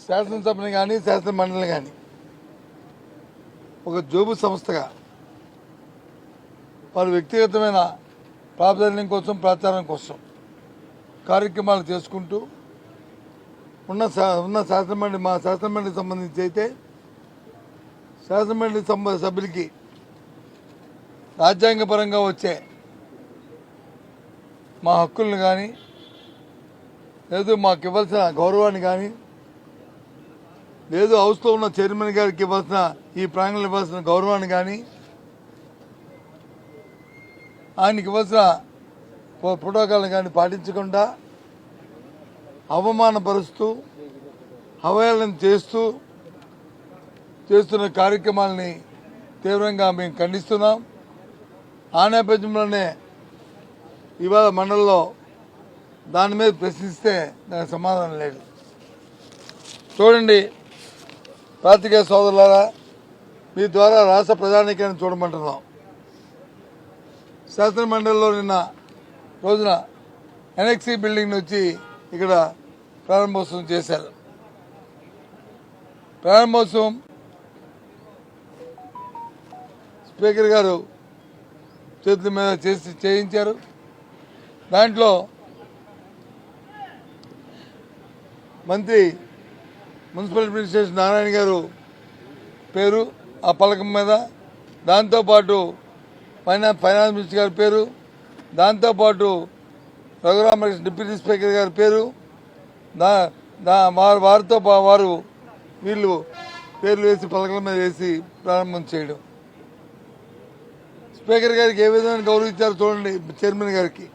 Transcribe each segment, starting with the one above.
శాసనసభని కానీ శాసన మండలిని కానీ ఒక జోబు సంస్థగా వారి వ్యక్తిగతమైన ప్రాధాన్యం కోసం ప్రచారం కోసం కార్యక్రమాలు చేసుకుంటూ ఉన్న శాసనమండలి మా శాసనమండలికి సంబంధించి అయితే శాసనమండలి సభ్యులకి రాజ్యాంగపరంగా వచ్చే మా హక్కులను కానీ లేదు మాకు ఇవ్వాల్సిన గౌరవాన్ని కానీ లేదు హౌస్లో ఉన్న చైర్మన్ గారికి ఇవ్వాల్సిన ఈ ప్రాంగణంలో ఇవ్వాల్సిన గౌరవాన్ని కానీ ఆయనకి ఇవ్వాల్సిన ప్రోటోకాల్ని కానీ పాటించకుండా అవమానపరుస్తూ అవహేళన చేస్తున్న కార్యక్రమాలని తీవ్రంగా మేము ఖండిస్తున్నాం. ఆ నేపథ్యంలోనే ఇవాళ మండలిలో దాని మీద ప్రశ్నిస్తే దానికి సమాధానం లేదు. చూడండి పాత్రికేయ సోదరులారా, మీ ద్వారా రాష్ట్ర ప్రజానీకాన్ని చూడమంటున్నాం. శాసన మండలిలో నిన్న రోజున ఎన్ఎక్సీ బిల్డింగ్ వచ్చి ఇక్కడ ప్రారంభోత్సవం చేశారు. ప్రారంభోత్సవం స్పీకర్ గారు చేతుల మీద చేయించారు. దాంట్లో మంత్రి మున్సిపల్ అడ్మినిస్ట్రేషన్ నారాయణ గారు పేరు ఆ పలకం మీద, దాంతోపాటు ఫైనాన్స్ మినిస్టర్ గారి పేరు, దాంతోపాటు రఘురామకృష్ణ డిప్యూటీ స్పీకర్ గారి పేరు, వారితో వారు వీళ్ళు పేర్లు వేసి పలకల మీద వేసి ప్రారంభం చేయడం. స్పీకర్ గారికి ఏ విధంగా గౌరవించారో చూడండి. చైర్మన్ గారికి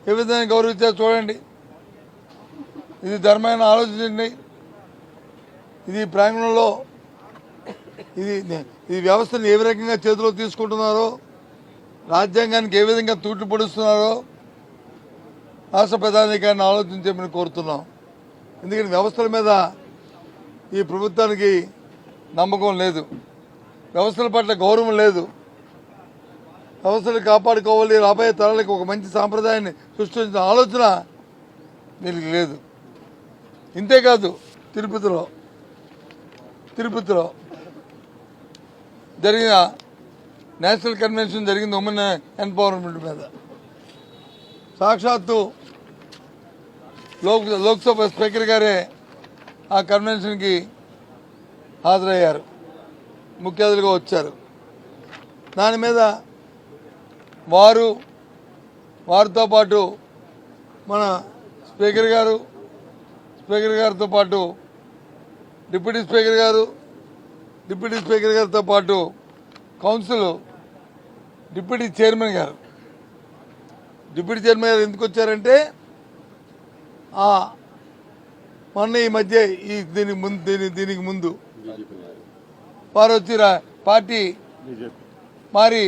ఏ విధంగా గౌరవించారో చూడండి. ఇది ధర్మమైన ఆలోచించండి. ఇది ప్రాంగణంలో ఇది వ్యవస్థను ఏ రకంగా చేతిలో తీసుకుంటున్నారో, రాజ్యాంగానికి ఏ విధంగా తూట్లు పొడుస్తున్నారో రాష్ట్ర ప్రధానికాన్ని ఆలోచించమని కోరుతున్నాం. ఎందుకంటే వ్యవస్థల మీద ఈ ప్రభుత్వానికి నమ్మకం లేదు, వ్యవస్థల పట్ల గౌరవం లేదు. వ్యవస్థలు కాపాడుకోవాలి, రాబోయే తరాలకు ఒక మంచి సాంప్రదాయాన్ని సృష్టించిన ఆలోచన దీనికి లేదు. ఇంతేకాదు తిరుపతిలో జరిగిన నేషనల్ కన్వెన్షన్ జరిగింది ఉమెన్ ఎంపవర్మెంట్ మీద. సాక్షాత్తు లోక్సభ స్పీకర్ గారే ఆ కన్వెన్షన్కి హాజరయ్యారు, ముఖ్య అతిథిగా వచ్చారు. దాని మీద వారితో పాటు మన స్పీకర్ గారితో పాటు డిప్యూటీ స్పీకర్ గారితో పాటు కౌన్సిల్ డిప్యూటీ చైర్మన్ గారు ఎందుకు వచ్చారంటే మొన్న ఈ మధ్య దీనికి ముందు వారు వచ్చి పార్టీ మారి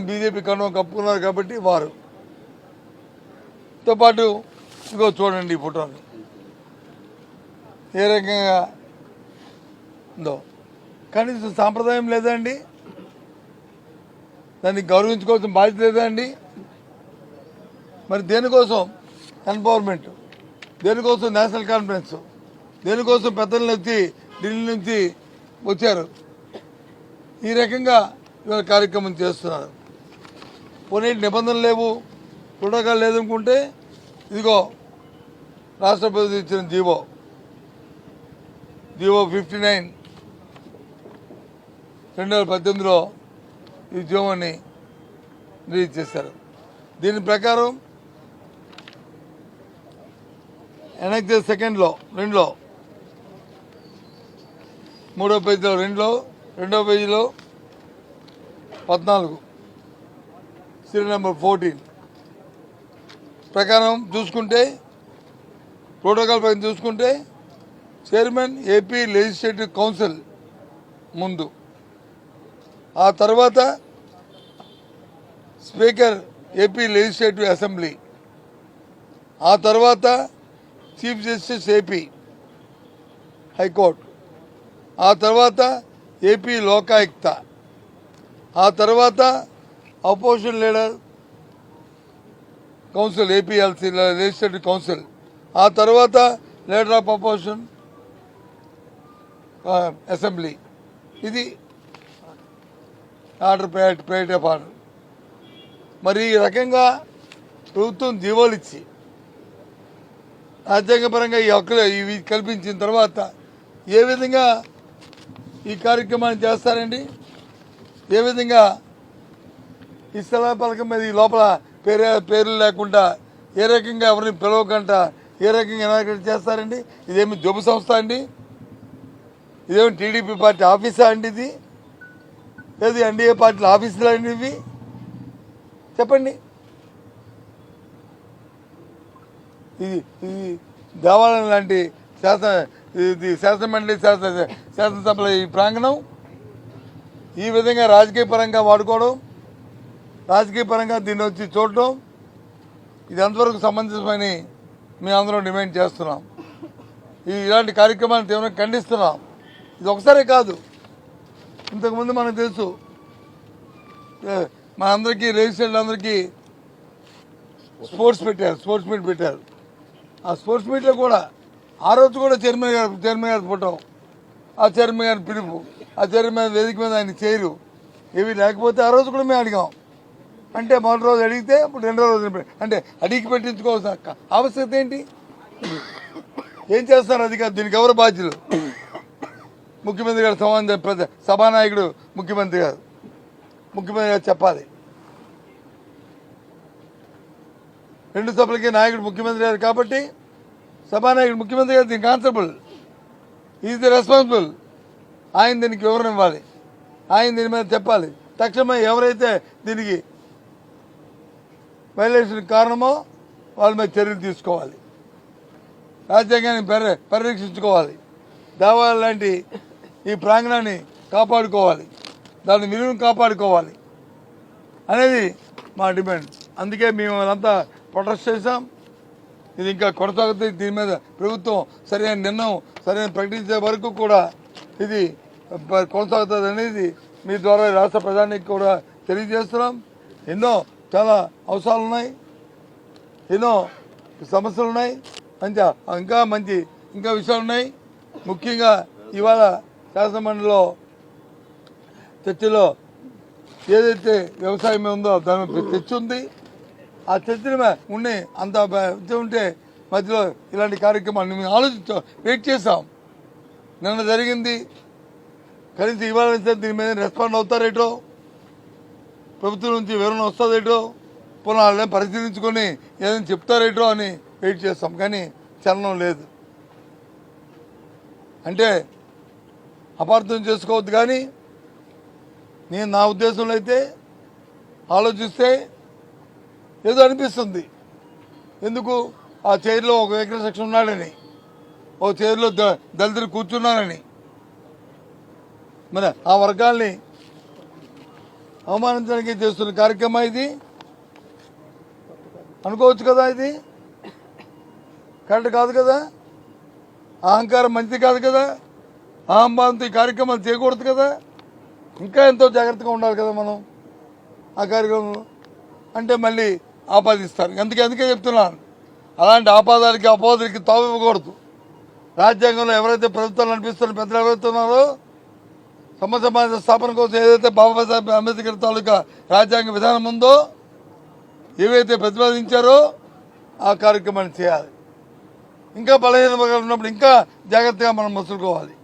బీజేపీ కొండవని కప్పుకున్నారు కాబట్టి వారుతో పాటు ఇదిగో చూడండి ఈ ఫోటోని ఏ రకంగా ఉందో. కనీసం సాంప్రదాయం లేదా అండి? దాన్ని గౌరవించుకోవాల్సిన బాధ్యత లేదా అండి? మరి దేనికోసం ఎంపవర్మెంట్, దేనికోసం నేషనల్ కాన్ఫరెన్స్, దేనికోసం పెద్దలను వచ్చి ఢిల్లీ నుంచి వచ్చారు. ఈ రకంగా ఇవాళ కార్యక్రమం చేస్తున్నారు. పోనీ నిబంధనలు లేవు, ప్రోటోకాల్ లేదనుకుంటే ఇదిగో రాష్ట్రపతి ఇచ్చిన జీవో 59 2018లో ఈ జీవోని రిలీజ్ చేశారు. దీని ప్రకారం ఎనెక్స్ సెకండ్లో 2లో 3వ పేజీలో 2వ పేజీలో 14 సీరియల్ నెంబర్ 14 ప్రకారం చూసుకుంటే, ప్రోటోకాల్ ప్రకారం చూసుకుంటే చైర్మన్ ఏపీ లెజిస్లేటివ్ కౌన్సిల్ ముందు, ఆ తర్వాత స్పీకర్ ఏపీ లెజిస్లేటివ్ అసెంబ్లీ, ఆ తర్వాత చీఫ్ జస్టిస్ ఏపీ హైకోర్టు, ఆ తర్వాత ఏపీ లోకాయుక్త, ఆ తర్వాత opposition leader council APLC legislative council, ఆ తర్వాత లీడర్ ఆఫ్ అపోజిషన్ అసెంబ్లీ, ఇది ఆర్డర్ ప్రైవేట్ ఆఫ్ ఆర్డర్. మరి ఈ రకంగా ప్రభుత్వం జీవోలు ఇచ్చి రాజ్యాంగపరంగా ఈ హక్కులు ఇవి కల్పించిన తర్వాత ఏ విధంగా ఈ కార్యక్రమాన్ని చేస్తారండి? ఏ విధంగా ఈ స్థల పథకం మీద ఈ లోపల పేర్లు లేకుండా ఏ రకంగా ఎవరిని పిలవకుండా ఏ రకంగా ఎనాగ్రేట్ చేస్తారండి? ఇదేమి జబ్బు సంస్థ అండి? ఇదేమి టీడీపీ పార్టీ ఆఫీసా అండి? ఇది లేదు ఎన్డీఏ పార్టీల ఆఫీసులు అండి ఇవి? చెప్పండి. ఇది దేవాలయం లాంటి శాసనమండలి శాసనసభల ఈ ప్రాంగణం ఈ విధంగా రాజకీయ పరంగా వాడుకోవడం, రాజకీయ పరంగా దీన్ని వచ్చి చూడటం, ఇది ఎంతవరకు సంబంధించమని మేము అందరం డిమాండ్ చేస్తున్నాం. ఇలాంటి కార్యక్రమాలను తీవ్రంగా ఖండిస్తున్నాం. ఇది ఒకసారే కాదు, ఇంతకుముందు మనకు తెలుసు మనందరికీ లెజిస్లేటర్లు అందరికీ స్పోర్ట్స్ మీట్ పెట్టారు. ఆ స్పోర్ట్స్ మీట్లో కూడా ఆ రోజు కూడా చైర్మన్ గారు ఫోటో, ఆ చైర్మన్ గారి పిలుపు, ఆ చైర్మన్ వేదిక మీద ఆయన చేయరు ఏవి లేకపోతే ఆ రోజు కూడా మేము అడిగాం. అంటే మొదటి రోజు అడిగితే ఇప్పుడు రెండో రోజు అంటే అడిగి పెట్టించుకోవాల్సిన ఆవశ్యకత ఏంటి? ఏం చేస్తారు అధికారులు? దీనికి ఎవరు బాధ్యులు? ముఖ్యమంత్రి గారు సభానాయకుడు ముఖ్యమంత్రి గారు చెప్పాలి. రెండు సభలకి నాయకుడు ముఖ్యమంత్రి గారు కాబట్టి సభానాయకుడు ముఖ్యమంత్రి గారు దీనికి ఆన్సరబుల్, ఈజ్ ది రెస్పాన్సిబుల్. ఆయన దీనికి వివరణ ఇవ్వాలి, ఆయన దీని మీద చెప్పాలి. తక్షణమే ఎవరైతే దీనికి వైలేషన్ కారణమో వాళ్ళ మీద చర్యలు తీసుకోవాలి, రాజ్యాంగాన్ని పరిరక్షించుకోవాలి, దేవాలయం లాంటి ఈ ప్రాంగణాన్ని కాపాడుకోవాలి, దాని విలువను కాపాడుకోవాలి అనేది మా డిమాండ్. అందుకే మేము అంతా ప్రొటెస్ట్ చేశాం. ఇది ఇంకా కొనసాగుతుంది. దీని మీద ప్రభుత్వం సరైన నిర్ణయం ప్రకటించే వరకు కూడా ఇది కొనసాగుతుంది అనేది మీ ద్వారా రాష్ట్ర ప్రజానికి కూడా తెలియజేస్తున్నాం. ఎన్నో చాలా అవసరాలు ఉన్నాయి, ఎన్నో సమస్యలు ఉన్నాయి, ఇంకా విషయాలు ఉన్నాయి. ముఖ్యంగా ఇవాళ శాసనమండలిలో చర్చలో ఏదైతే వ్యవసాయం ఉందో దాని చర్చ ఉంది. ఆ చర్చల ఉండి అంత ఉంటే మధ్యలో ఇలాంటి కార్యక్రమాన్ని మేము వెయిట్ చేసాం. నిన్న జరిగింది, కనీసం ఇవాళ దీని మీద రెస్పాండ్ అవుతారేటో, ప్రభుత్వం నుంచి వివరణ వస్తుందేటో, పునః పరిశీలించుకొని ఏదైనా చెప్తారేటో అని వెయిట్ చేస్తాం. కానీ చలనం లేదు. అంటే అపార్థం చేసుకోవద్దు, కానీ నా ఉద్దేశంలో అయితే ఆలోచిస్తే ఏదో అనిపిస్తుంది. ఎందుకు ఆ చైర్లో ఒక వెహికల్ సెక్షన్ ఉన్నాడని, ఓ చైర్లో దళితులు కూర్చున్నారని, మరి ఆ వర్గాల్ని అవమానించడానికి చేస్తున్న కార్యక్రమం ఇది అనుకోవచ్చు కదా. ఇది కరెక్ట్ కాదు కదా, అహంకారం మంచిది కాదు కదా, అహంభావంతో ఈ కార్యక్రమాలు చేయకూడదు కదా. ఇంకా ఎంతో జాగ్రత్తగా ఉండాలి కదా మనం ఆ కార్యక్రమంలో. అంటే మళ్ళీ ఆపాదిస్తారు. అందుకే చెప్తున్నాను, అలాంటి అపోదలకి తావు ఇవ్వకూడదు. రాజ్యాంగంలో ఎవరైతే ప్రభుత్వాలు నడిపిస్తున్న పెద్దలు ఎవరైతే ఉన్నారో సమాజ స్థాపన కోసం ఏదైతే బాబాసాహెబ్ అంబేద్కర్ తాలూకా రాజ్యాంగ విధానం ఉందో, ఏవైతే ప్రతిపాదించారో ఆ కార్యక్రమాన్ని చేయాలి. ఇంకా బలహీన వర్గాలు ఉన్నప్పుడు ఇంకా జాగ్రత్తగా మనం మసులుకోవాలి,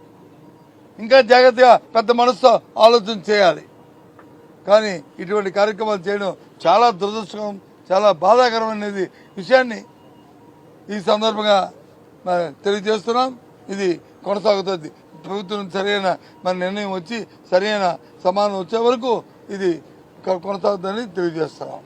ఇంకా జాగ్రత్తగా పెద్ద మనసుతో ఆలోచన చేయాలి. కానీ ఇటువంటి కార్యక్రమాలు చేయడం చాలా దురదృష్టకరం, చాలా బాధాకరమైనది విషయాన్ని ఈ సందర్భంగా తెలియజేస్తున్నాం. ఇది కొనసాగుతుంది. ప్రభుత్వం సరైన నిర్ణయం వచ్చి సరైన సమాధానం వచ్చే వరకు ఇది కొనసాగుతుందని తెలియజేస్తున్నాం.